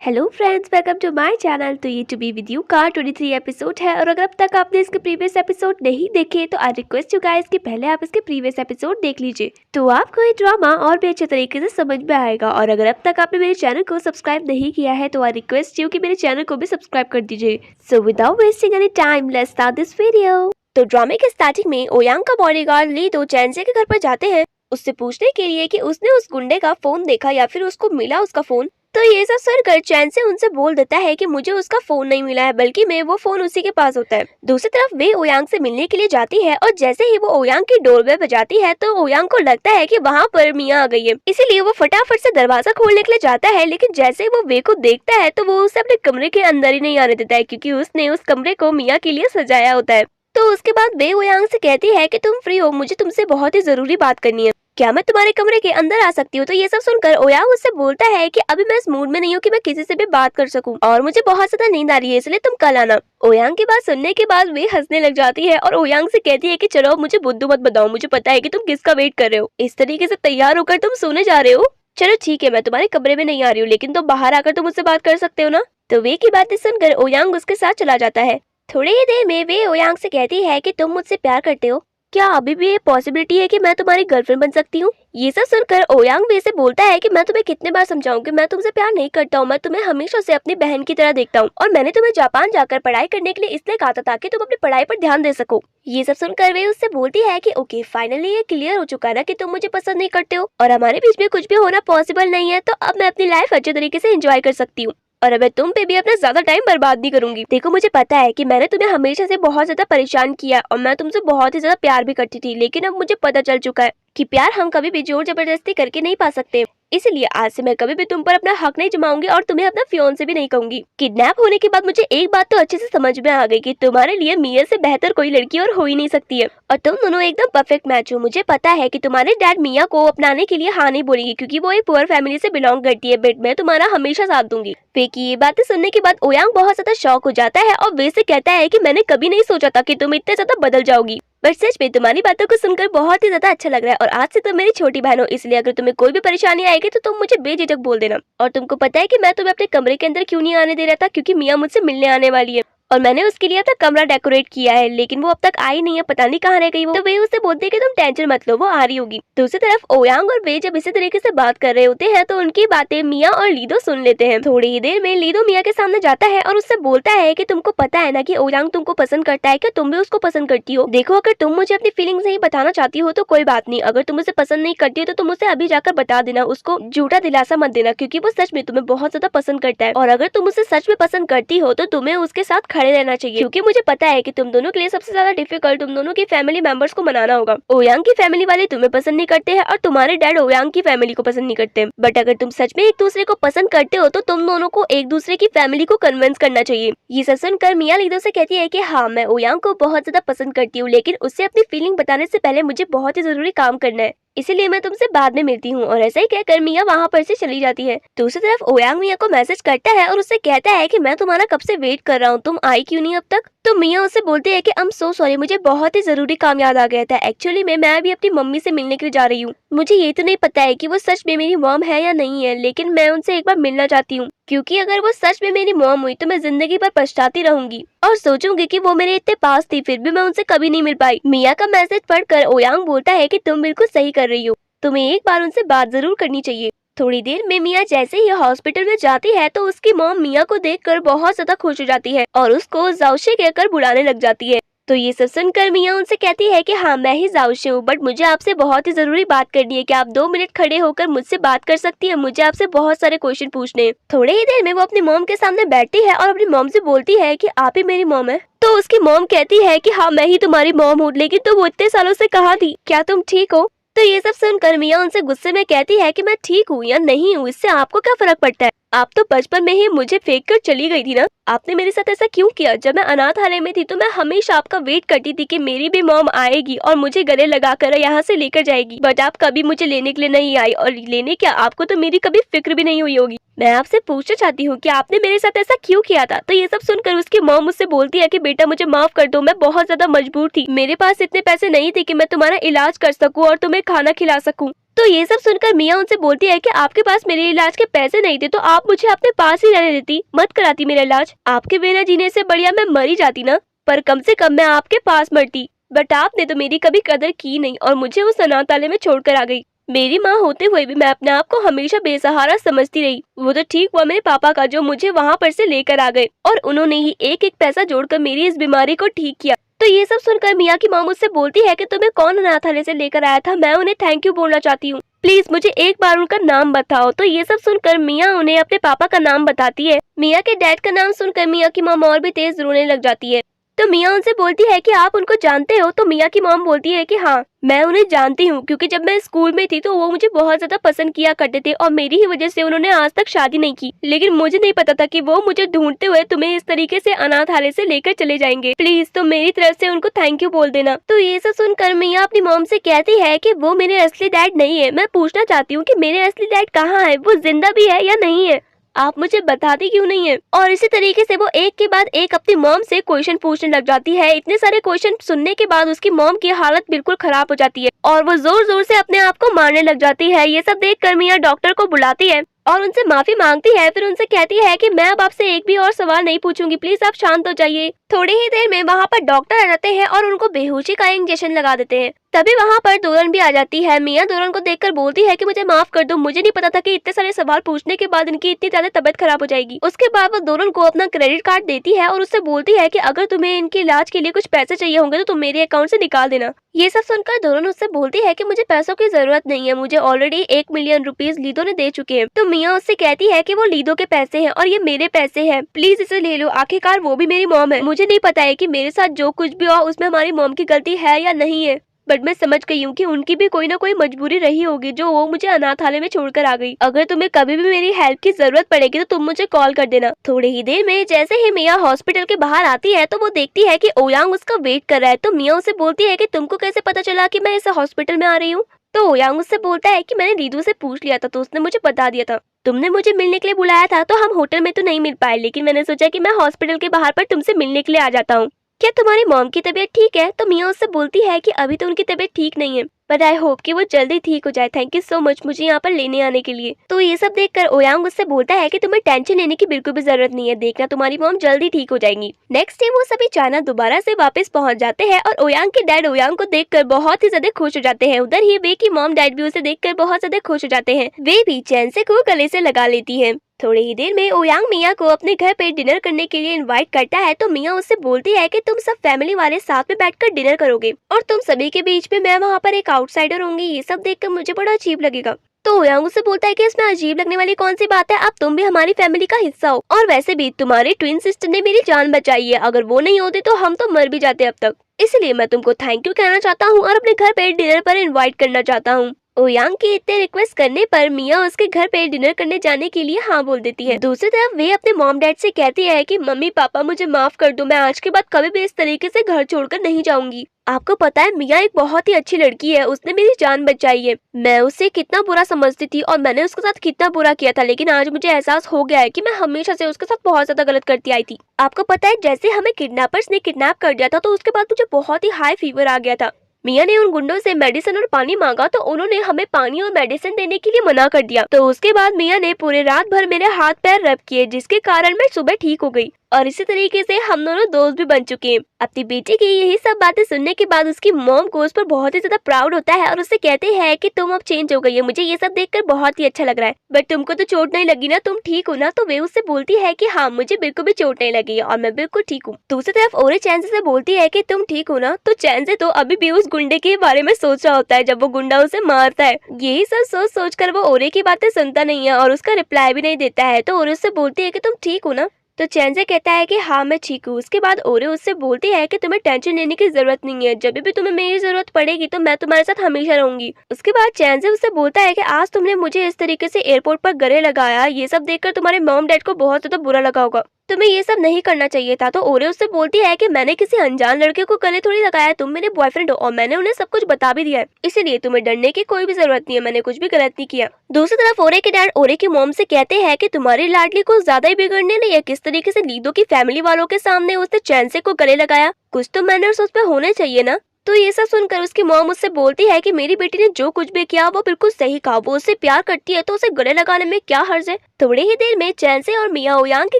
Hello friends, welcome to my channel. तो ये to be with you का 23 episode है और अगर अब तक आपने इसके प्रीवियस एपिसोड नहीं देखे तो आई रिक्वेस्ट यू गाइस कि पहले आप इसके प्रीवियस एपिसोड देख लीजिए, तो आपको ये ड्रामा और भी अच्छे तरीके से समझ में आएगा। और अगर अब तक आपने मेरे चैनल को सब्सक्राइब नहीं किया है तो आई रिक्वेस्ट यू कि मेरे चैनल को भी सब्सक्राइब कर दीजिए। So without wasting any time let's start this video. तो ड्रामे के स्टार्टिंग में ओयांग का बॉडीगार्ड ली दो चैनसे के घर पर जाते हैं उससे पूछने के लिए कि उसने उस गुंडे का फोन देखा या फिर उसको मिला उसका फोन। तो ये सब सुनकर चैन से उनसे बोल देता है कि मुझे उसका फोन नहीं मिला है, बल्कि मैं वो फोन उसी के पास होता है। दूसरी तरफ वे ओयांग से मिलने के लिए जाती है और जैसे ही वो ओयांग की डोरबेल बजाती है तो ओयांग को लगता है कि वहाँ पर मिया आ गई है, इसीलिए वो फटाफट से दरवाजा खोलने के लिए जाता है। लेकिन जैसे ही वो वे को देखता है तो वो उसे अपने कमरे के अंदर ही नहीं आने देता है, क्योंकि उसने उस कमरे को मिया के लिए सजाया होता है। तो उसके बाद वे ओयांग से कहती है कि तुम फ्री हो, मुझे तुमसे बहुत ही जरूरी बात करनी है, क्या मैं तुम्हारे कमरे के अंदर आ सकती हूँ। तो ये सब सुनकर ओयांग उससे बोलता है कि अभी मैं इस मूड में नहीं हूँ कि मैं किसी से भी बात कर सकूं और मुझे बहुत ज्यादा नींद आ रही है, इसलिए तुम कल आना। ओयांग की बात सुनने के बाद वे हंसने लग जाती है और ओयांग से कहती है कि चलो मुझे बुद्धू मत बताओ, मुझे पता है कि तुम किसका वेट कर रहे हो। इस तरीके से तैयार होकर तुम सोने जा रहे हो, चलो ठीक है, मैं तुम्हारे कमरे में नहीं आ रही हूँ, लेकिन तुम बाहर आकर तुम मुझसे बात कर सकते हो ना। तो वे की बातें सुनकर ओयांग उसके साथ चला जाता है। थोड़ी ही देर में वे ओयांग से कहती है कि तुम मुझसे प्यार करते हो, क्या अभी भी ये पॉसिबिलिटी है कि मैं तुम्हारी गर्लफ्रेंड बन सकती हूँ। ये सब सुनकर ओयांग वे से बोलता है कि मैं तुम्हें कितने बार समझाऊं कि मैं तुमसे प्यार नहीं करता हूँ, मैं तुम्हें हमेशा से अपनी बहन की तरह देखता हूँ और मैंने तुम्हें जापान जाकर पढ़ाई करने के लिए इसलिए कहा था ताकि तुम अपनी पढ़ाई पर ध्यान दे सको। ये सब सुनकर वे उससे बोलती है कि ओके फाइनली ये क्लियर हो चुका ना कि तुम मुझे पसंद नहीं करते हो और हमारे बीच में कुछ भी होना पॉसिबल नहीं है, तो अब मैं अपनी लाइफ अच्छे तरीके से एंजॉय कर सकती हूँ और अब मैं तुम पे भी अपना ज्यादा टाइम बर्बाद नहीं करूंगी। देखो मुझे पता है कि मैंने तुम्हें हमेशा से बहुत ज्यादा परेशान किया और मैं तुमसे बहुत ही ज्यादा प्यार भी करती थी, लेकिन अब मुझे पता चल चुका है कि प्यार हम कभी भी जोर जबरदस्ती करके नहीं पा सकते, इसलिए आज से मैं कभी भी तुम पर अपना हक नहीं जमाऊंगी और तुम्हें अपना फियोंसे भी नहीं कहूंगी। किडनैप होने के बाद मुझे एक बात तो अच्छे से समझ में आ गई कि तुम्हारे लिए मिया से बेहतर कोई लड़की और हो ही नहीं सकती है और तुम दोनों एकदम परफेक्ट मैच हो। मुझे पता है कि तुम्हारे डैड मिया को अपनाने के लिए हाँ नहीं बोलेंगे क्योंकि वो एक पुअर फैमिली से बिलोंग करती है, बट मैं तुम्हारा हमेशा साथ दूंगी। वे की ये बातें सुनने के बाद ओयांग बहुत ज्यादा शॉक हो जाता है और वे से कहता है कि मैंने कभी नहीं सोचा था कि तुम इतने ज्यादा बदल जाओगी, पर सच में तुम्हारी बातों को सुनकर बहुत ही ज्यादा अच्छा लग रहा है और आज से तुम मेरी छोटी बहन हो, इसलिए अगर तुम्हें कोई भी परेशानी आएगी तो तुम मुझे बेझिझक बोल देना। और तुमको पता है कि मैं तुम्हें अपने कमरे के अंदर क्यों नहीं आने दे रहा था, क्योंकि मिया मुझसे मिलने आने वाली है और मैंने उसके लिए अपना कमरा डेकोरेट किया है, लेकिन वो अब तक आई नहीं है, पता नहीं कहाँ रह गई वो। तो वे उससे बोलते हैं कि तुम टेंशन मत लो, वो आ रही होगी। दूसरी तरफ ओयांग और वे जब इसी तरीके से बात कर रहे होते हैं तो उनकी बातें मिया और लीदो सुन लेते हैं। थोड़ी ही देर में लीदो मिया के सामने जाता है और उससे बोलता है कि तुमको पता है ना कि ओयांग तुमको पसंद करता है, क्या तुम भी उसको पसंद करती हो। देखो अगर तुम मुझे अपनी फीलिंग्स नहीं बताना चाहती हो तो कोई बात नहीं, अगर तुम उसे पसंद नहीं करती हो तो तुम उसे अभी जाकर बता देना, उसको झूठा दिलासा मत देना, क्योंकि वो सच में तुम्हें बहुत ज्यादा पसंद करता है और अगर तुम उसे सच में पसंद करती हो तो तुम्हें उसके साथ खड़े रहना चाहिए, क्योंकि मुझे पता है कि तुम दोनों के लिए सबसे ज्यादा डिफिकल्ट तुम दोनों की फैमिली मेंबर्स को मनाना होगा। ओयांग की फैमिली वाले तुम्हें पसंद नहीं करते हैं और तुम्हारे डैड ओयांग की फैमिली को पसंद नहीं करते, बट अगर तुम सच में एक दूसरे को पसंद करते हो तो तुम दोनों को एक दूसरे की फैमिली को कन्विंस करना चाहिए। ये सब सुनकर मिया लीदो से कहती है कि हाँ मैं ओयांग को बहुत ज्यादा पसंद करती हूँ, लेकिन उससे अपनी फीलिंग बताने से पहले मुझे बहुत ही जरूरी काम करना है, इसीलिए मैं तुमसे बाद में मिलती हूँ। और ऐसा ही कहकर मिया वहाँ पर से चली जाती है। दूसरी तरफ ओयांग मिया को मैसेज करता है और उससे कहता है कि मैं तुम्हारा कब से वेट कर रहा हूँ, तुम आई क्यों नहीं अब तक। तो मिया उससे बोलती है कि आई एम सो सॉरी, मुझे बहुत ही जरूरी काम याद आ गया था, एक्चुअली मैं अभी अपनी मम्मी से मिलने के लिए जा रही हूँ। मुझे ये तो नहीं पता है कि वो सच में मेरी मॉम है या नहीं है, लेकिन मैं उनसे एक बार मिलना चाहती हूँ, क्योंकि अगर वो सच में मेरी मॉम हुई तो मैं जिंदगी भर पछताती रहूंगी और सोचूंगी कि वो मेरे इतने पास थी फिर भी मैं उनसे कभी नहीं मिल पाई। मिया का मैसेज पढ़कर ओयांग बोलता है कि तुम बिल्कुल सही कर रही हो, तुम्हें एक बार उनसे बात जरूर करनी चाहिए। थोड़ी देर में मिया जैसे ही हॉस्पिटल में जाती है तो उसकी मॉम मिया को देखकर बहुत ज्यादा खुश हो जाती है और उसको जाओशे कहकर बुलाने लग जाती है। तो ये सब सुनकर मिया उनसे कहती है कि हाँ मैं ही जाओशे हूँ, बट मुझे आपसे बहुत ही जरूरी बात करनी है, कि आप 2 मिनट खड़े होकर मुझसे बात कर सकती है, मुझे आपसे बहुत सारे क्वेश्चन पूछने हैं। थोड़े ही देर में वो अपनी मॉम के सामने बैठती है और अपनी मॉम से बोलती है कि आप ही मेरी मॉम है। तो उसकी मॉम कहती है कि हाँ मैं ही तुम्हारी मॉम हूँ, लेकिन तुम इतने सालों से कहाँ थी, क्या तुम ठीक हो। तो ये सब सुनकर मिया उनसे गुस्से में कहती है कि मैं ठीक हूँ या नहीं हूँ इससे आपको क्या फर्क पड़ता है, आप तो बचपन में ही मुझे फेंक कर चली गई थी ना, आपने मेरे साथ ऐसा क्यों किया। जब मैं अनाथालय में थी तो मैं हमेशा आपका वेट करती थी कि मेरी भी मॉम आएगी और मुझे गले लगाकर यहाँ से लेकर जाएगी, बट आप कभी मुझे लेने के लिए नहीं आई, और लेने क्या आपको तो मेरी कभी फिक्र भी नहीं हुई होगी। मैं आपसे पूछना चाहती हूँ कि आपने मेरे साथ ऐसा क्यों किया था। तो ये सब सुनकर उसकी मॉम मुझसे बोलती है कि बेटा मुझे माफ कर दो, मैं बहुत ज्यादा मजबूर थी, मेरे पास इतने पैसे नहीं थे कि मैं तुम्हारा इलाज कर सकूं और तुम्हें खाना खिला सकूं। तो ये सब सुनकर मिया उनसे बोलती है कि आपके पास मेरे इलाज के पैसे नहीं थे तो आप मुझे अपने पास ही रहने देती, मत कराती मेरा इलाज। आपके बिना जीने से बढ़िया मैं मर ही जाती ना, पर कम से कम मैं आपके पास मरती। बट आपने तो मेरी कभी कदर की नहीं और मुझे उस अनाथालय में छोड़कर आ गई। मेरी माँ होते हुए भी मैं अपने आप को हमेशा बेसहारा समझती रही। वो तो ठीक हुआ मेरे पापा का जो मुझे वहाँ पर से लेकर आ गए और उन्होंने ही एक एक पैसा जोड़कर मेरी इस बीमारी को ठीक किया। तो ये सब सुनकर मिया की माँ मुझसे बोलती है कि तुम्हें कौन अनाथालय से लेकर आया था, मैं उन्हें थैंक यू बोलना चाहती हूँ, प्लीज मुझे एक बार उनका नाम बताओ। तो ये सब सुनकर मिया उन्हें अपने पापा का नाम बताती है। मिया के डैड का नाम सुनकर मिया की माँ और भी तेज रोने लग जाती है। तो मिया उनसे बोलती है कि आप उनको जानते हो। तो मिया की मॉम बोलती है कि हाँ मैं उन्हें जानती हूँ, क्योंकि जब मैं स्कूल में थी तो वो मुझे बहुत ज्यादा पसंद किया करते थे और मेरी ही वजह से उन्होंने आज तक शादी नहीं की। लेकिन मुझे नहीं पता था कि वो मुझे ढूंढते हुए तुम्हें इस तरीके से अनाथालय से लेकर चले जाएंगे। प्लीज तो मेरी तरफ से उनको थैंक यू बोल देना। तो ये सब सुनकर मिया अपनी मॉम से कहती है कि वो मेरे असली डैड नहीं है। मैं पूछना चाहती हूँ कि मेरे असली डैड कहाँ है, वो जिंदा भी है या नहीं है, आप मुझे बताती क्यों नहीं है। और इसी तरीके से वो एक के बाद एक अपनी मॉम से क्वेश्चन पूछने लग जाती है। इतने सारे क्वेश्चन सुनने के बाद उसकी मॉम की हालत बिल्कुल खराब हो जाती है और वो जोर जोर से अपने आप को मारने लग जाती है। ये सब देख कर मिया डॉक्टर को बुलाती है और उनसे माफी मांगती है। फिर उनसे कहती है कि मैं अब आपसे एक भी और सवाल नहीं पूछूंगी, प्लीज आप शांत हो जाइए। थोड़ी ही देर में वहाँ पर डॉक्टर आ जाते हैं और उनको बेहोशी का इंजेक्शन लगा देते हैं। तभी वहाँ पर दोरन भी आ जाती है। मिया दोरन को देखकर बोलती है कि मुझे माफ कर दो, मुझे नहीं पता था कि इतने सारे सवाल पूछने के बाद इनकी इतनी ज्यादा तबीयत खराब हो जाएगी। उसके बाद वो दोरन को अपना क्रेडिट कार्ड देती है और उससे बोलती है कि अगर तुम्हें इनके इलाज के लिए कुछ पैसे चाहिए होंगे तो तुम मेरे अकाउंट से निकाल देना। ये सब सुनकर दोरन उससे बोलती है कि मुझे पैसों की जरूरत नहीं है, मुझे ऑलरेडी 1 मिलियन रुपीज लीदो ने दे चुके हैं। तो मिया उससे कहती है कि वो लीदो के पैसे हैं और ये मेरे पैसे हैं, प्लीज इसे ले लो, आखिरकार वो भी मेरी मॉम है। मुझे नहीं पता है कि मेरे साथ जो कुछ भी हुआ उसमें हमारी मॉम की गलती है या नहीं है, बट मैं समझ गई हूँ कि उनकी भी कोई ना कोई मजबूरी रही होगी जो वो मुझे अनाथालय में छोड़कर आ गई। अगर तुम्हें कभी भी मेरी हेल्प की जरूरत पड़ेगी तो तुम मुझे कॉल कर देना। थोड़ी ही देर में जैसे ही मिया हॉस्पिटल के बाहर आती है तो वो देखती है कि ओयांग उसका वेट कर रहा है। तो मिया उसे बोलती है कि तुमको कैसे पता चला कि मैं इस हॉस्पिटल में आ रही हूँ। तो ओयांग उससे बोलता है कि मैंने लीदू से पूछ लिया था तो उसने मुझे बता दिया था, तुमने मुझे मिलने के लिए बुलाया था तो हम होटल में तो नहीं मिल पाए, लेकिन मैंने सोचा कि मैं हॉस्पिटल के बाहर पर तुमसे मिलने के लिए आ जाता हूँ। क्या तुम्हारी मॉम की तबीयत ठीक है। तो मिया उससे बोलती है कि अभी तो उनकी तबीयत ठीक नहीं है, बट आई होप कि वो जल्दी ठीक हो जाए। थैंक यू सो मच मुझे यहाँ पर लेने आने के लिए। तो ये सब देखकर ओयांग उससे बोलता है कि तुम्हें टेंशन लेने की बिल्कुल भी जरूरत नहीं है, देखना तुम्हारी मॉम जल्दी ठीक हो जाएंगी। नेक्स्ट डे वो सभी चाइना दोबारा से वापस पहुंच जाते हैं और ओयांग के डैड ओयांग को देखकर बहुत ही ज्यादा खुश हो जाते हैं। उधर ही वे की मॉम डैड भी उसे देखकर बहुत ज्यादा खुश हो जाते हैं। वे भी चैन से को गले से लगा लेती है। थोड़ी ही देर में ओयांग मिया को अपने घर पे डिनर करने के लिए इनवाइट करता है। तो मिया उससे बोलती है कि तुम सब फैमिली वाले साथ में बैठकर डिनर करोगे और तुम सभी के बीच में मैं वहाँ पर एक आउटसाइडर होंगी, ये सब देखकर मुझे बड़ा अजीब लगेगा। तो ओयांग उससे बोलता है कि इसमें अजीब लगने वाली कौन सी बात है, अब तुम भी हमारी फैमिली का हिस्सा हो और वैसे भी तुम्हारी ट्विन सिस्टर ने मेरी जान बचाई है, अगर वो नहीं होती तो हम तो मर भी जाते अब तक, इसलिए मैं तुमको थैंक यू कहना चाहता हूँ और अपने घर पे डिनर पर इन्वाइट करना चाहता हूँ। ओयांग के इतने रिक्वेस्ट करने पर मिया उसके घर पे डिनर करने जाने के लिए हाँ बोल देती है। दूसरी तरफ वे अपने मॉम डैड से कहती है कि मम्मी पापा मुझे माफ कर दो, मैं आज के बाद कभी भी इस तरीके से घर छोड़कर नहीं जाऊंगी। आपको पता है मिया एक बहुत ही अच्छी लड़की है, उसने मेरी जान बचाई है। मैं उसे कितना बुरा समझती थी और मैंने उसके साथ कितना बुरा किया था, लेकिन आज मुझे एहसास हो गया है कि मैं हमेशा से उसके साथ बहुत ज्यादा गलत करती आई थी। आपको पता है जैसे हमें किडनैपर्स ने किडनैप कर दिया था तो उसके बाद मुझे बहुत ही हाई फीवर आ गया था। मिया ने उन गुंडों से मेडिसिन और पानी मांगा तो उन्होंने हमें पानी और मेडिसिन देने के लिए मना कर दिया। तो उसके बाद मिया ने पूरे रात भर मेरे हाथ पैर रब किए, जिसके कारण मैं सुबह ठीक हो गई और इसी तरीके से हम दोनों दोस्त भी बन चुके हैं। अपनी बेटी की यही सब बातें सुनने के बाद उसकी मॉम को उस पर बहुत ही ज्यादा प्राउड होता है और उससे कहते हैं कि तुम अब चेंज हो गई है, मुझे ये सब देखकर बहुत ही अच्छा लग रहा है, बट तुमको तो चोट नहीं लगी ना, तुम ठीक हो ना। तो वे उससे बोलती है कि हाँ मुझे बिल्कुल भी चोट नहीं लगी है और मैं बिल्कुल ठीक हूँ। दूसरी तरफ ओरे चैंजे से बोलती है कि तुम ठीक हो ना। तो चैंजे तो अभी भी उस गुंडे के बारे में सोच रहा होता है जब वो गुंडा उसे मारता है। यही सब सोच सोच कर वो ओरे की बातें सुनता नहीं है और उसका रिप्लाई भी नहीं देता है। तो ओरे उससे बोलती है कि तुम ठीक हो ना। तो चैंजे कहता है कि हाँ मैं ठीक हूँ। उसके बाद ओरे उससे बोलती है कि तुम्हें टेंशन लेने की जरूरत नहीं है, जब भी तुम्हें मेरी जरूरत पड़ेगी तो मैं तुम्हारे साथ हमेशा रहूंगी। उसके बाद चैंजे उससे बोलता है कि आज तुमने मुझे इस तरीके से एयरपोर्ट पर गले लगाया, ये सब देखकर तुम्हारे मॉम डैड को बहुत ज्यादा बुरा लगा होगा, तुम्हें ये सब नहीं करना चाहिए था। तो ओरे उससे बोलती है कि मैंने किसी अनजान लड़के को गले थोड़ी लगाया, तुम मेरे बॉयफ्रेंड हो और मैंने उन्हें सब कुछ बता भी दिया है, इसीलिए तुम्हें डरने की कोई भी जरूरत नहीं है, मैंने कुछ भी गलत नहीं किया। दूसरी तरफ ओरे के डैड ओरे की मॉम से कहते हैं कि तुम्हारी लाडली को ज्यादा ही बिगड़ने नहीं है, किस तरीके से लीदो की फैमिली वालों के सामने उसने चैंजे को गले लगाया, कुछ तो मैनर्स उस पर होने चाहिए ना। तो ये सब सुनकर उसकी मॉम उससे बोलती है कि मेरी बेटी ने जो कुछ भी किया वो बिल्कुल सही कहा, वो उससे प्यार करती है तो उसे गले लगाने में क्या हर्ज है। थोड़ी ही देर में चैंसे और मिया ओयांग के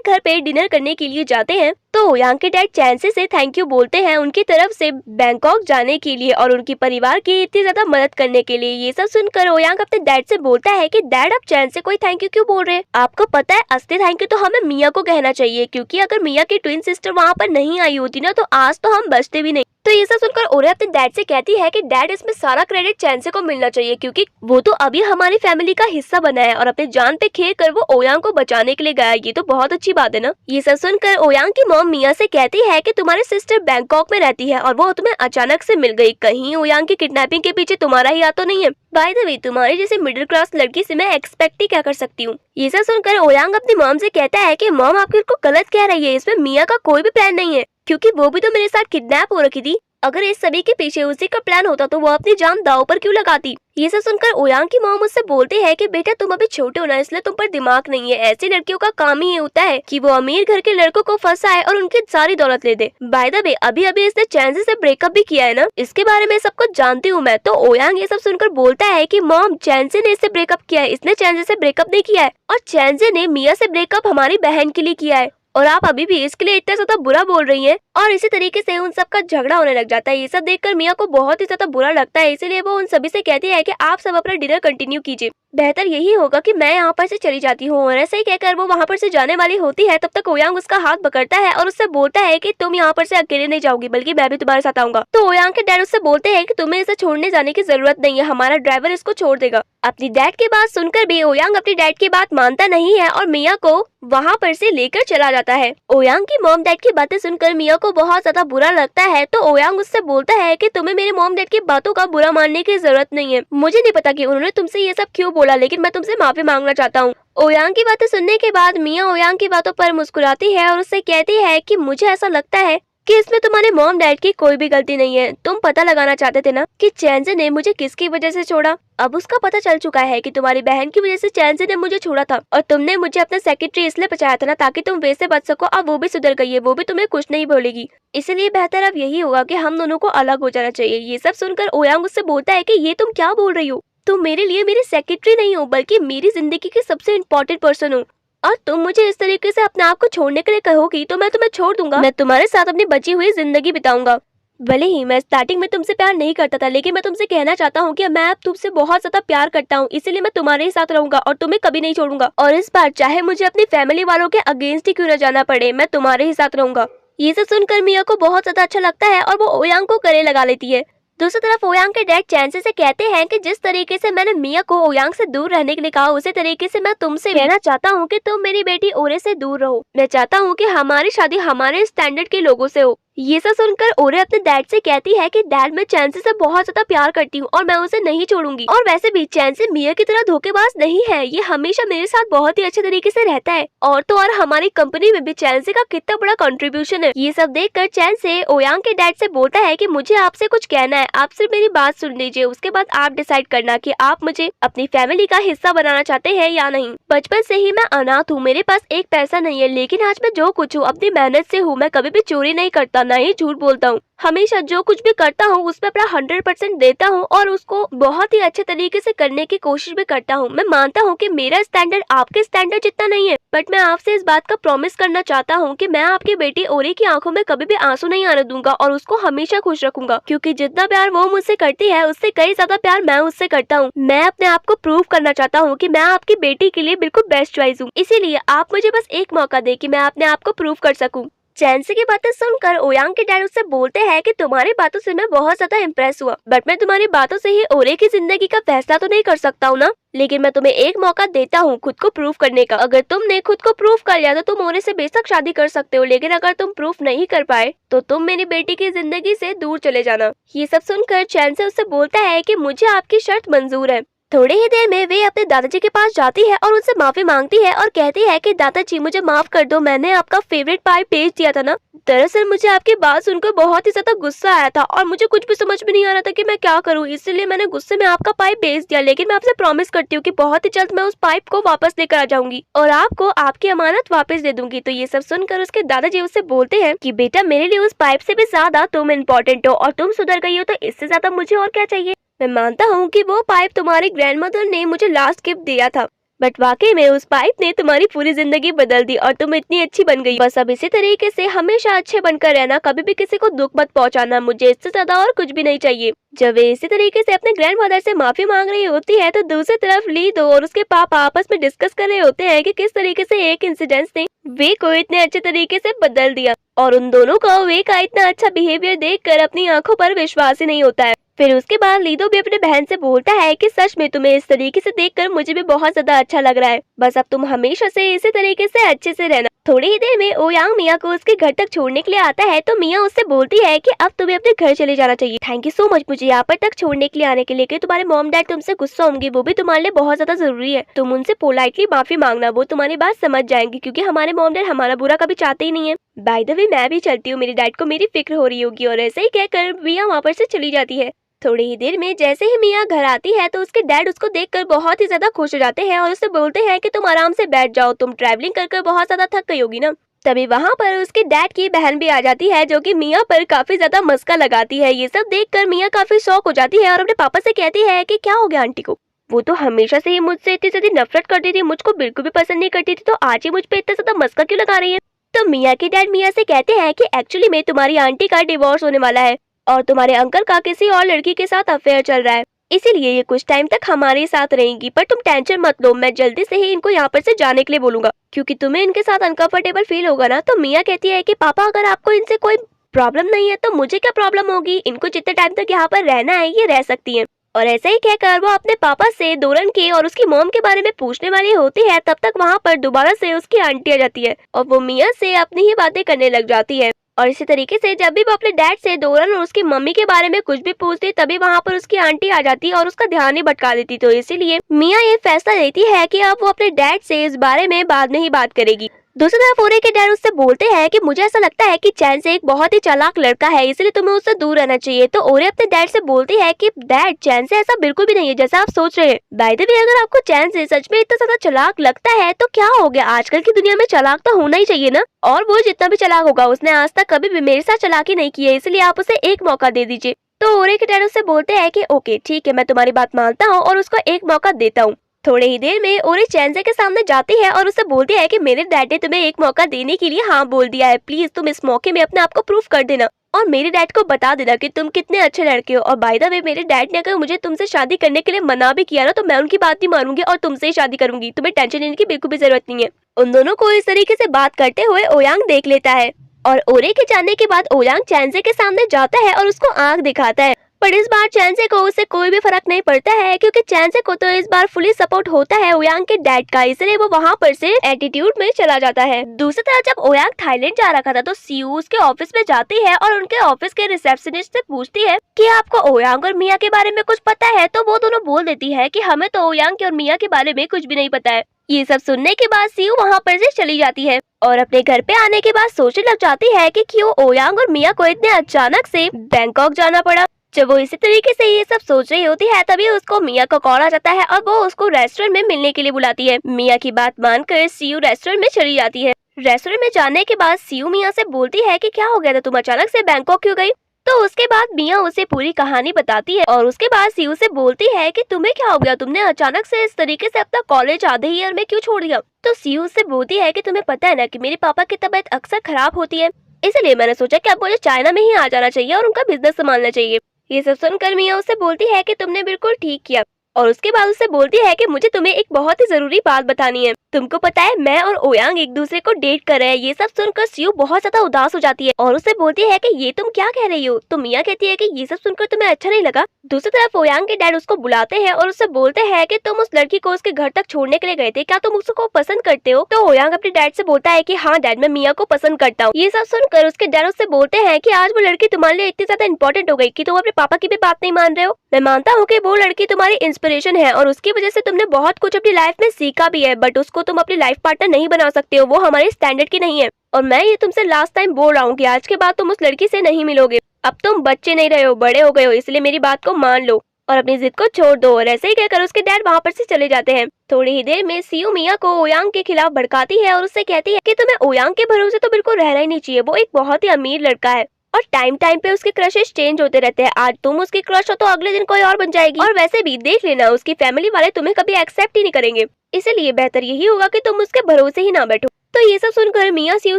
घर पे डिनर करने के लिए जाते हैं। तो ओयांग के डैड चैंसे से थैंक यू बोलते हैं उनकी तरफ से बैंकॉक जाने के लिए और उनके परिवार की इतनी ज्यादा मदद करने के लिए। ये सब सुनकर ओयांग अपने डैड से बोलता है कि डैड आप चैंसे कोई थैंक यू क्यों बोल रहे हैं? आपको पता है असली थैंक यू तो हमें मिया को कहना चाहिए, क्योंकि अगर मिया की ट्विन सिस्टर वहाँ पर नहीं आई होती ना तो आज तो हम बचते भी नहीं। तो ये सब सुनकर ओरे अपने डैड से कहती है कि डैड इसमें सारा क्रेडिट चैंसे को मिलना चाहिए, क्योंकि वो तो अभी हमारी फैमिली का हिस्सा बना है और अपने जान पे खेल कर वो ओयांग को बचाने के लिए गया। ये तो बहुत अच्छी बात है ना। ये सब सुनकर ओयांग की मॉम मिया से कहती है कि तुम्हारी सिस्टर बैंकॉक में रहती है और वो तुम्हें अचानक से मिल गई, कहीं ओयांग की किडनैपिंग के पीछे तुम्हारा ही हाथ तो नहीं है? बाय द वे तुम्हारी जैसे मिडिल क्लास लड़की से मैं एक्सपेक्ट ही क्या कर सकती हूँ। ये सब सुनकर ओयांग अपनी मॉम से कहता है कि मॉम आप को गलत कह रही है, इसमें मिया का कोई भी प्लान नहीं है, क्योंकि वो भी तो मेरे साथ किडनैप हो रखी थी। अगर इस सभी के पीछे उसी का प्लान होता तो वो अपनी जान दांव पर क्यों लगाती? ये सब सुनकर ओयांग की मॉम उससे बोलते हैं कि बेटा तुम अभी छोटे हो ना, इसलिए तुम पर दिमाग नहीं है। ऐसी लड़कियों का काम ही ये होता है कि वो अमीर घर के लड़कों को फंसाए और उनकी सारी दौलत ले दे। बाय द वे अभी अभी इसने चैंसे से ब्रेकअप भी किया है ना, इसके बारे में सब कुछ जानती हूँ मैं। तो ओयांग ये सब सुनकर बोलता है कि मॉम चैंसे ने इससे ब्रेकअप किया है, इसने चैंसे से ब्रेकअप नहीं किया है, और चैंसे ने मिया से ब्रेकअप हमारी बहन के लिए किया है और आप अभी भी इसके लिए इतना ज्यादा बुरा बोल रही हैं। और इसी तरीके से उन सब का झगड़ा होने लग जाता है। ये सब देखकर मिया को बहुत ही ज्यादा बुरा लगता है, इसीलिए वो उन सभी से कहती है कि आप सब अपना डिनर कंटिन्यू कीजिए, बेहतर यही होगा कि मैं यहाँ पर से चली जाती हूँ। और ऐसे ही कहकर वो वहाँ पर से जाने वाली होती है, तब तक ओयांग उसका हाथ पकड़ता है और उससे बोलता है कि तुम यहाँ पर से अकेले नहीं जाओगी, बल्कि मैं भी तुम्हारे साथ आऊंगा। तो ओयांग के डैड उससे बोलते हैं कि तुम्हें इसे छोड़ने जाने की जरूरत नहीं है, हमारा ड्राइवर इसको छोड़ देगा। अपनी डैड की बात सुनकर भी ओयांग अपनी डैड की बात मानता नहीं है और मिया को वहाँ पर से लेकर चला जाता है। ओयांग की मॉम डैड की बातें सुनकर मिया को बहुत ज्यादा बुरा लगता है। तो ओयांग उससे बोलता है कि तुम्हें मेरे मॉम डैड की बातों का बुरा मानने की जरूरत नहीं है। मुझे नहीं पता कि उन्होंने तुमसे ये सब क्यों बोला, लेकिन मैं तुमसे माफी मांगना चाहता हूँ। ओयांग की बातें सुनने के बाद मिया ओयांग की बातों पर मुस्कुराती है और उससे कहती है कि मुझे ऐसा लगता है कि इसमें तुम्हारे मॉम डैड की कोई भी गलती नहीं है। तुम पता लगाना चाहते थे ना कि चैंसे ने मुझे किसकी वजह से छोड़ा। अब उसका पता चल चुका है कि तुम्हारी बहन की वजह से चैंसे ने मुझे छोड़ा था, और तुमने मुझे अपना सेक्रेटरी इसलिए बचाया था ना ताकि तुम वैसे बच सको। अब वो भी सुधर गई है, वो भी तुम्हें कुछ नहीं बोलेगी, इसलिए बेहतर अब यही होगा कि हम दोनों को अलग हो जाना चाहिए। ये सब सुनकर ओयांग उससे बोलता है कि ये तुम क्या बोल रही हो? तुम मेरे लिए मेरी सेक्रेटरी नहीं हो, बल्कि मेरी जिंदगी की सबसे इम्पोर्टेंट पर्सन हो, और तुम मुझे इस तरीके से अपने आप को छोड़ने के लिए कहोगी तो मैं तुम्हें छोड़ दूंगा। मैं तुम्हारे साथ अपनी बची हुई जिंदगी बिताऊंगा। भले ही मैं स्टार्टिंग में तुमसे प्यार नहीं करता था, लेकिन मैं तुमसे कहना चाहता हूँ कि मैं अब तुमसे बहुत ज्यादा प्यार करता हूँ, इसीलिए मैं तुम्हारे ही साथ रहूंगा और तुम्हें कभी नहीं छोड़ूंगा। और इस बार चाहे मुझे अपनी फैमिली वालों के अगेंस्ट ही क्यों न जाना पड़े, मैं तुम्हारे ही साथ रहूंगा। ये सब सुनकर मिया को बहुत ज्यादा अच्छा लगता है और वो ओयांग को गले लगा लेती है। दूसरी तरफ ओयांग के डैड चैंसे से कहते हैं कि जिस तरीके से मैंने मिया को ओयांग से दूर रहने के लिए कहा, उसी तरीके से मैं तुमसे कहना चाहता हूँ कि तुम मेरी बेटी ओरे से दूर रहो। मैं चाहता हूँ कि हमारी शादी हमारे स्टैंडर्ड के लोगों से हो। ये सब सुनकर ओरे अपने डैड से कहती है कि डैड मैं चैंसे से बहुत ज्यादा प्यार करती हूँ और मैं उसे नहीं छोड़ूंगी। और वैसे भी चैंसे मिया की तरह धोखेबाज नहीं है, ये हमेशा मेरे साथ बहुत ही अच्छे तरीके से रहता है। और तो और हमारी कंपनी में भी चैंसे का कितना बड़ा कंट्रीब्यूशन है। ये सब देखकर चैंसे ओयांग के डैड से बोलता है कि मुझे आपसे कुछ कहना है, आप सिर्फ मेरी बात सुन लीजिए, उसके बाद आप डिसाइड करना कि आप मुझे अपनी फैमिली का हिस्सा बनाना चाहते हैं या नहीं। बचपन से ही मैं अनाथ हूँ, मेरे पास एक पैसा नहीं है, लेकिन आज मैं जो कुछ हूँ अपनी मेहनत से हूँ। मैं कभी भी चोरी नहीं करता, ना ही झूठ बोलता हूँ। हमेशा जो कुछ भी करता हूँ उसमें अपना 100% देता हूँ और उसको बहुत ही अच्छे तरीके से करने की कोशिश भी करता हूँ। मैं मानता हूँ कि मेरा स्टैंडर्ड आपके स्टैंडर्ड जितना नहीं है, बट मैं आपसे इस बात का प्रॉमिस करना चाहता हूँ कि मैं आपकी बेटी ओरी की आंखों में कभी भी आंसू नहीं आने दूंगा और उसको हमेशा खुश रखूंगा, क्योंकि जितना प्यार वो मुझसे करती है उससे कई ज्यादा प्यार मैं उससे करता हूँ। मैं अपने आप को प्रूव करना चाहता हूँ कि मैं आपकी बेटी के लिए बिल्कुल बेस्ट चॉइस हूँ, इसीलिए आप मुझे बस एक मौका दे कि मैं अपने आप को प्रूव कर सकूँ। चैंसे की बातें सुनकर ओयांग के डैड उससे बोलते हैं कि तुम्हारी बातों से मैं बहुत ज्यादा इम्प्रेस हुआ, बट मैं तुम्हारी बातों से ही ओरे की जिंदगी का फैसला तो नहीं कर सकता हूँ ना, लेकिन मैं तुम्हें एक मौका देता हूँ खुद को प्रूफ करने का। अगर तुमने खुद को प्रूफ कर लिया तो तुम ओरे से बेशक शादी कर सकते हो, लेकिन अगर तुम प्रूफ नहीं कर पाए तो तुम मेरी बेटी की जिंदगी से दूर चले जाना। ये सब सुनकर चैंसे उससे बोलता है कि मुझे आपकी शर्त मंजूर है, थोड़ी ही देर में वे अपने दादाजी के पास जाती है और उनसे माफी मांगती है और कहती है कि दादाजी मुझे माफ कर दो, मैंने आपका फेवरेट पाइप भेज दिया था ना। दरअसल मुझे आपकी बात सुनकर बहुत ही ज्यादा गुस्सा आया था और मुझे कुछ भी समझ में नहीं आ रहा था कि मैं क्या करूं, इसलिए मैंने गुस्से में आपका पाइप भेज दिया। लेकिन मैं आपसे प्रॉमिस करती हूँ कि बहुत ही जल्द मैं उस पाइप को वापस लेकर आ जाऊंगी और आपको आपकी अमानत वापस दे दूंगी। तो ये सब सुनकर उसके दादाजी उससे बोलते हैं कि बेटा मेरे लिए उस पाइप से भी ज्यादा तुम इम्पोर्टेंट हो और तुम सुधर गई हो, तो इससे ज्यादा मुझे और क्या चाहिए। मैं मानता हूँ कि वो पाइप तुम्हारी ग्रैंडमदर ने मुझे लास्ट गिफ्ट दिया था, बट वाकई में उस पाइप ने तुम्हारी पूरी जिंदगी बदल दी और तुम इतनी अच्छी बन गई। बस अब इसी तरीके से हमेशा अच्छे बनकर रहना, कभी भी किसी को दुख मत पहुंचाना, मुझे इससे ज्यादा और कुछ भी नहीं चाहिए। जब वे इसी तरीके से अपने ग्रैंडमदर से माफी मांग रही होती है तो दूसरी तरफ लीदो और उसके पापा आपस में डिस्कस कर रहे होते हैं कि किस तरीके से एक इंसिडेंट ने वे को इतने अच्छे तरीके से बदल दिया और उन दोनों को वे का इतना अच्छा बिहेवियर देखकर अपनी आंखों पर विश्वास ही नहीं होता है। फिर उसके बाद लीदो भी अपने बहन से बोलता है कि सच में तुम्हें इस तरीके से देखकर मुझे भी बहुत ज्यादा अच्छा लग रहा है, बस अब तुम हमेशा से इसी तरीके से अच्छे से रहना। थोड़ी ही देर में ओयांग मिया को उसके घर तक छोड़ने के लिए आता है तो मिया उससे बोलती है कि अब तुम्हें अपने घर चले जाना चाहिए। थैंक यू सो मच मुझे यहाँ पर तक छोड़ने के लिए आने के लिए, कि तुम्हारे मॉम डैड तुमसे गुस्सा होंगे, वो भी तुम्हारे लिए बहुत ज्यादा जरूरी है, तुम उनसे पोलाइटली माफी मांगना, वो तुम्हारी बात समझ जाएंगे क्योंकि हमारे मॉम डैड हमारा बुरा कभी चाहते ही नहीं है। बाय द वे मैं भी चलती हूँ, मेरे डैड को मेरी फिक्र हो रही होगी। और ऐसे ही कहकर मिया वहाँ पर से चली जाती है। थोड़ी ही देर में जैसे ही मिया घर आती है तो उसके डैड उसको देखकर बहुत ही ज्यादा खुश हो जाते हैं और उससे बोलते हैं कि तुम आराम से बैठ जाओ, तुम ट्रैवलिंग कर बहुत ज्यादा थक गई होगी ना। तभी वहाँ पर उसके डैड की बहन भी आ जाती है जो कि मिया पर काफी ज्यादा मस्का लगाती है। ये सब देखकर मिया काफी शॉक हो जाती है और अपने पापा से कहती है कि क्या हो गया आंटी को, वो तो हमेशा से ही मुझसे इतनी ज्यादा नफरत करती थी, मुझको बिल्कुल भी पसंद नहीं करती थी, तो आज ही मुझ पे इतना ज्यादा मस्का क्यों लगा रही है। तो मिया के डैड मिया से कहते हैं कि एक्चुअली में तुम्हारी आंटी का डिवोर्स होने वाला है और तुम्हारे अंकल का किसी और लड़की के साथ अफेयर चल रहा है, इसीलिए ये कुछ टाइम तक हमारे साथ रहेंगी। पर तुम टेंशन मत लो, मैं जल्दी से ही इनको यहाँ पर से जाने के लिए बोलूंगा क्योंकि तुम्हें इनके साथ अनकंफर्टेबल फील होगा ना। तो मिया कहती है कि पापा अगर आपको इनसे कोई प्रॉब्लम नहीं है तो मुझे क्या प्रॉब्लम होगी, इनको जितने टाइम तक यहाँ पर रहना है ये रह सकती है। और ऐसे ही कहकर वो अपने पापा से दोरन के और उसकी मॉम के बारे में पूछने वाली होती है, तब तक वहाँ पर दोबारा से उसकी आंटी आ जाती है और वो मिया से अपनी ही बातें करने लग जाती है। और इसी तरीके से जब भी वो अपने डैड से दोरन और उसकी मम्मी के बारे में कुछ भी पूछती तभी वहाँ पर उसकी आंटी आ जाती और उसका ध्यान ही भटका देती। तो इसीलिए मिया ये फैसला लेती है कि अब वो अपने डैड से इस बारे में बाद में ही बात करेगी। दूसरी तरफ ओरे के डैड उससे बोलते हैं कि मुझे ऐसा लगता है कि चैन से एक बहुत ही चालाक लड़का है, इसलिए तुम्हें उससे दूर रहना चाहिए। तो ओरे अपने डैड से बोलती है कि डैड चैन से ऐसा बिल्कुल भी नहीं है जैसा आप सोच रहे हैं। बाय द वे अगर आपको चैन से सच में इतना ज्यादा चालाक लगता है तो क्या हो गया, आजकल की दुनिया में चालाक तो होना ही चाहिए ना, और वो जितना भी चालाक होगा उसने आज तक कभी भी मेरे साथ चालाकी नहीं की है, इसलिए आप उसे एक मौका दे दीजिए। तो ओरे के डैड उससे बोलते हैं कि ओके ठीक है, मैं तुम्हारी बात मानता हूँ और उसको एक मौका देता हूँ। थोड़े ही देर में ओरे चैनसे के सामने जाती है और उससे बोलती है कि मेरे डैड ने तुम्हें एक मौका देने के लिए हाँ बोल दिया है, प्लीज तुम इस मौके में अपने आप को प्रूफ कर देना और मेरे डैड को बता देना कि तुम कितने अच्छे लड़के हो। और बाय द वे मेरे डैड ने अगर मुझे तुमसे शादी करने के लिए मना भी किया ना तो मैं उनकी बात नहीं मानूंगी और तुमसे ही शादी करूंगी, तुम्हें टेंशन लेने की बिल्कुल भी जरूरत नहीं है। उन दोनों को इस तरीके से बात करते हुए ओयांग देख लेता है और ओरे के जाने के बाद ओयांग चैनसे के सामने जाता है और उसको आंख दिखाता है, पर इस बार चैनसे को उससे कोई भी फर्क नहीं पड़ता है क्योंकि चैनसे को तो इस बार फुली सपोर्ट होता है ओयांग के डैड का, इसलिए वो वहाँ पर से एटीट्यूड में चला जाता है। दूसरी तरफ जब ओयांग थाईलैंड जा रखा था तो सीयू उसके ऑफिस में जाती है और उनके ऑफिस के रिसेप्शनिस्ट से पूछती है कि आपको ओयांग और मिया के बारे में कुछ पता है, तो वो दोनों बोल देती है कि हमें तो ओयांग के और मिया के बारे में कुछ भी नहीं पता है। ये सब सुनने के बाद सीयू वहाँ पर से चली जाती है और अपने घर पे आने के बाद सोचने लग जाती है कि क्यों ओयांग और मिया को इतने अचानक से बैंकॉक जाना पड़ा। जब वो इसी तरीके से ये सब सोच रही होती है तभी उसको मिया का कॉल आ जाता है और वो उसको रेस्टोरेंट में मिलने के लिए बुलाती है। मिया की बात मानकर सीयू रेस्टोरेंट में चली जाती है। रेस्टोरेंट में जाने के बाद सीयू मिया से बोलती है कि क्या हो गया था, तुम अचानक से बैंकॉक क्यों गई। तो उसके बाद मिया उसे पूरी कहानी बताती है और उसके बाद सीयू से बोलती है कि तुम्हें क्या हो गया, तुमने अचानक से इस तरीके से अपना कॉलेज आधे ईयर में क्यों छोड़ दिया। तो सीयू से बोलती है कि तुम्हें पता है ना कि मेरे पापा की तबीयत अक्सर खराब होती है, इसलिए मैंने सोचा कि अब मुझे चाइना में ही आ जाना चाहिए और उनका बिजनेस संभालना चाहिए। ये सब सुनकर मिया उससे बोलती है कि तुमने बिल्कुल ठीक किया और उसके बाद उससे बोलती है कि मुझे तुम्हें एक बहुत ही जरूरी बात बतानी है। तुमको पता है मैं और ओयांग एक दूसरे को डेट कर रहे हैं। ये सब सुनकर सीयू बहुत ज्यादा उदास हो जाती है और उससे बोलती है कि ये तुम क्या कह रही हो। तो मिया कहती है कि ये सब सुनकर तुम्हें अच्छा नहीं लगा। दूसरी तरफ ओयांग के डैड उसको बुलाते हैं और उससे बोलते हैं कि तुम उस लड़की को उसके घर तक छोड़ने के लिए गए थे, क्या तुम उसको पसंद करते हो। तो ओयांग अपने डैड से बोलता है कि हाँ डैड, मैं मिया को पसंद करता हूँ। ये सब सुनकर उसके डैड उससे बोलते हैं कि आज वो लड़की तुम्हारे लिए इतनी ज्यादा इंपॉर्टेंट हो गई कि तुम अपने पापा की भी बात नहीं मान रहे हो। मैं मानता हूँ कि वो लड़की तुम्हारी इंस्पिरेशन है और उसकी वजह से तुमने बहुत कुछ अपनी लाइफ में सीखा भी है, बट उसको तुम अपनी लाइफ पार्टनर नहीं बना सकते हो, वो हमारे स्टैंडर्ड की नहीं है। और मैं ये तुमसे लास्ट टाइम बोल रहा हूँ कि आज के बाद तुम उस लड़की से नहीं मिलोगे। अब तुम बच्चे नहीं रहे हो, बड़े हो गए हो, इसलिए मेरी बात को मान लो और अपनी जिद को छोड़ दो। और ऐसे ही कहकर उसके डैड वहाँ पर से चले जाते हैं। थोड़ी ही देर में सियू मिया को ओयांग के खिलाफ भड़काती है और उससे कहती है कि तुम्हें ओयांग के भरोसे तो बिल्कुल रहना ही नहीं चाहिए, वो एक बहुत ही अमीर लड़का है और टाइम टाइम पे उसके क्रशेस चेंज होते रहते हैं। आज तुम उसकी क्रश हो तो अगले दिन कोई और बन जाएगी। और वैसे भी देख लेना, उसकी फैमिली वाले तुम्हें कभी एक्सेप्ट ही नहीं करेंगे, इसलिए बेहतर यही होगा कि तुम उसके भरोसे ही ना बैठो। तो ये सब सुनकर मिया सियू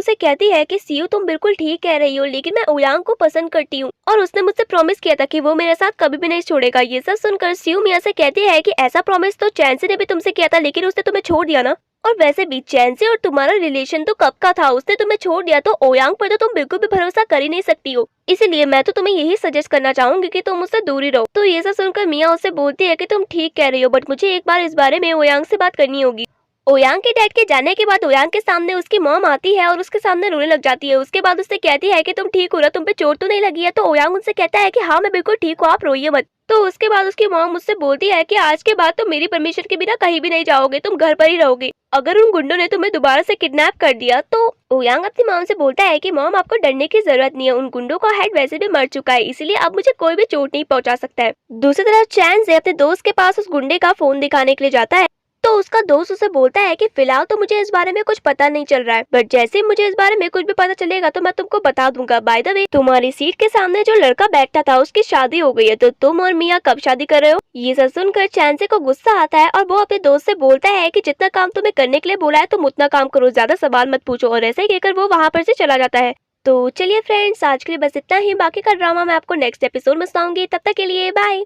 से कहती है कि सियू तुम बिल्कुल ठीक कह रही हो, लेकिन मैं ओयांग को पसंद करती हूँ और उसने मुझसे प्रॉमिस किया था कि वो मेरे साथ कभी भी नहीं छोड़ेगा। ये सब सुनकर सियू मिया से कहती है कि ऐसा प्रॉमिस तो चैंसी ने भी तुमसे किया था, लेकिन उसने तुम्हें छोड़ दिया ना। और वैसे भी चैंसी और तुम्हारा रिलेशन तो कब का था, उसने तुम्हें छोड़ दिया तो ओयांग पर तो तुम बिल्कुल भी भरोसा कर ही नहीं सकती हो। इसलिए मैं तो तुम्हें यही सजेस्ट करना चाहूंगी कि तुम उससे दूर ही रहो। तो ये सब सुनकर मिया उससे बोलती है कि तुम ठीक कह रही हो, बट मुझे एक बार इस बारे में ओयांग से बात करनी होगी। ओयांग के डैड के जाने के बाद ओयांग के सामने उसकी मॉम आती है और उसके सामने रोने लग जाती है। उसके बाद उससे कहती है कि तुम ठीक हो ना, तुम पे चोट तो नहीं लगी है। तो ओयांग उनसे कहता है कि हाँ मैं बिल्कुल ठीक हूँ, आप रोइए मत। तो उसके बाद उसकी मॉम मुझसे बोलती है कि आज के बाद तुम मेरी परमिशन के बिना कहीं भी नहीं जाओगे, तुम घर पर ही रहोगे। अगर उन गुंडों ने तुम्हें दोबारा से किडनैप कर दिया तो ओयांग अपनी मॉम से बोलता है कि मॉम आपको डरने की जरूरत नहीं है, उन गुंडों का हेड वैसे भी मर चुका है, इसलिए अब मुझे कोई भी चोट नहीं पहुंचा सकता है। दूसरी तरफ चैन से अपने दोस्त के पास उस गुंडे का फोन दिखाने के लिए जाता है। तो उसका दोस्त उसे बोलता है कि फिलहाल तो मुझे इस बारे में कुछ पता नहीं चल रहा है, बट जैसे ही मुझे इस बारे में कुछ भी पता चलेगा तो मैं तुमको बता दूंगा। बाय द वे, तुम्हारी सीट के सामने जो लड़का बैठता था उसकी शादी हो गई है, तो तुम और मिया कब शादी कर रहे हो? ये सब सुनकर चैंसी को गुस्सा आता है और वो अपने दोस्त से बोलता है कि जितना काम तुम्हें करने के लिए बोला है तुम उतना काम करो, ज्यादा सवाल मत पूछो। और ऐसे ही कहकर वो वहाँ पर से चला जाता है। तो चलिए फ्रेंड्स, आज के लिए बस इतना ही, बाकी का ड्रामा मैं आपको नेक्स्ट एपिसोड में सुनाऊंगी। तब तक के लिए बाय।